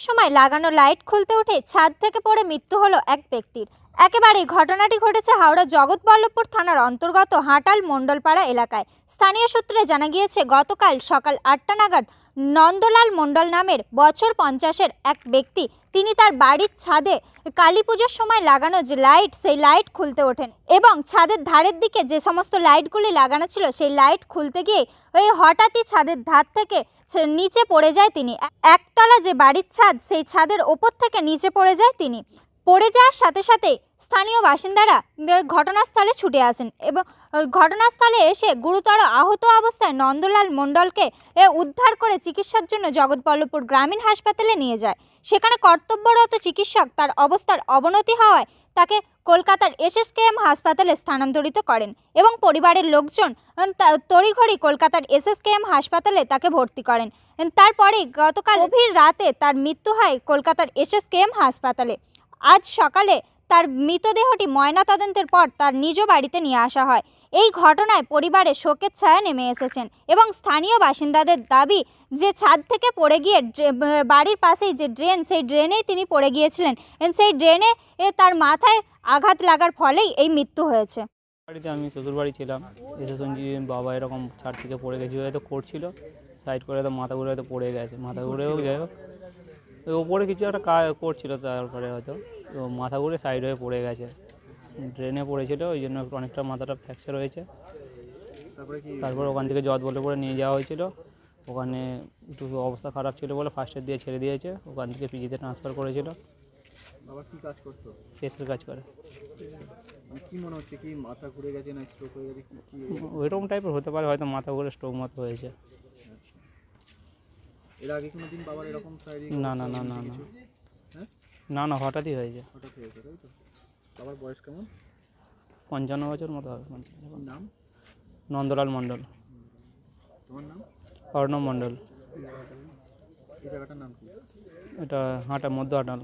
পুজোর সময় লাগানো লাইট খুলতে উঠে ছাদ থেকে পড়ে মৃত্যু হলো এক ব্যক্তির। একেবারে ঘটনাটি ঘটেছে হাওড়া জগৎবল্লভপুর থানার অন্তর্গত হাটাল মণ্ডলপাড়া এলাকায়। স্থানীয় সূত্রে জানা গিয়েছে, গতকাল সকাল 8টা নাগাদ নন্দলাল মণ্ডল নামের বছর 50-এর এক ব্যক্তি, তিনি তার বাড়ির ছাদে কালী পুজোর সময় লাগানো যে লাইট, সেই লাইট খুলতে ওঠেন এবং ছাদের ধারের দিকে যে সমস্ত লাইটগুলি লাগানো ছিল সেই লাইট খুলতে গিয়ে হঠাৎই ছাদের ধার থেকে নিচে পড়ে যায় তিনি। একতলা যে বাড়ির ছাদ, সেই ছাদের ওপর থেকে নিচে পড়ে যায় তিনি। পড়ে যাওয়ার সাথে সাথে স্থানীয় বাসিন্দারা ঘটনাস্থলে ছুটে আসেন এবং ঘটনাস্থলে এসে গুরুতর আহত অবস্থায় নন্দলাল মণ্ডলকে উদ্ধার করে চিকিৎসার জন্য জগৎবল্লভপুর গ্রামীণ হাসপাতালে নিয়ে যায়। সেখানে কর্তব্যরত চিকিৎসক তার অবস্থার অবনতি হওয়ায় তাকে কলকাতার SSKM হাসপাতালে স্থানান্তরিত করেন এবং পরিবারের লোকজন তড়িঘড়ি কলকাতার SSKM হাসপাতালে তাকে ভর্তি করেন। তারপরে গতকাল গভীর রাতে তার মৃত্যু হয় কলকাতার SSKM হাসপাতালে। আজ সকালে তার মৃতদেহটি ময়নাতদন্তের পর তার নিজ বাড়িতে নিয়ে আসা হয়। এই ঘটনায় পরিবারে শোকের ছায়া নেমে এসেছেন এবং স্থানীয় বাসিন্দাদের দাবি যে ছাদ থেকে পড়ে গিয়ে বাড়ির পাশেই যে ড্রেন, সেই ড্রেনেই তিনি পড়ে গিয়েছিলেন। সেই ড্রেনে তার মাথায় আঘাত লাগার ফলেই এই মৃত্যু হয়েছে। বাড়িতে আমি শ্বশুর বাড়ি ছিলাম, এসে শুনছি বাবা এরকম ছাদ থেকে পড়ে গেছে, হয়তো করছিল সাইড করে, তো মাথা ঘুরে হয়তো পড়ে গেছে। মাথা ঘুরেও যাই হোক, ওপরে কিছু একটা কাজ করছিল, তারপরে হয়তো তো মাথা ঘুরে সাইড হয়ে পড়ে গেছে। ড্রেনে পড়েছিল, ওই জন্য অনেকটা মাথাটা ফ্র্যাকচার হয়েছে। তারপর ওখান থেকে জগৎবল্লভপুরে নিয়ে যাওয়া হয়েছিল। ওখানে একটু অবস্থা খারাপ ছিল বলে ফার্স্টের দিয়ে ছেড়ে দিয়েছে, ওখান থেকে পিজিতে ট্রান্সফার করেছিল। বাবা কি কাজ করতো? প্রেসের কাজ করে। কি মনে হচ্ছে, কি মাথা ঘুরে গেছে না স্ট্রোক হয়ে গেছে? ওইরকম টাইপের হতে পারে, হয়তো মাথা ঘুরে স্ট্রোক মতো হয়েছে। এর আগে কোনোদিন বাবার এরকম শারীরিক না না না না না হ্যাঁ না না হঠাৎই হয়েছে। হঠাৎ হয়েছে, তাই তো? বাবার বয়স কেমন? 55 বছর মতো হবে। 55। নাম? নন্দলাল মণ্ডল। তোমার নাম? অর্ণব মণ্ডল। এই জায়গাটার নাম কি? এটা হাটা, মধ্য হাটাল।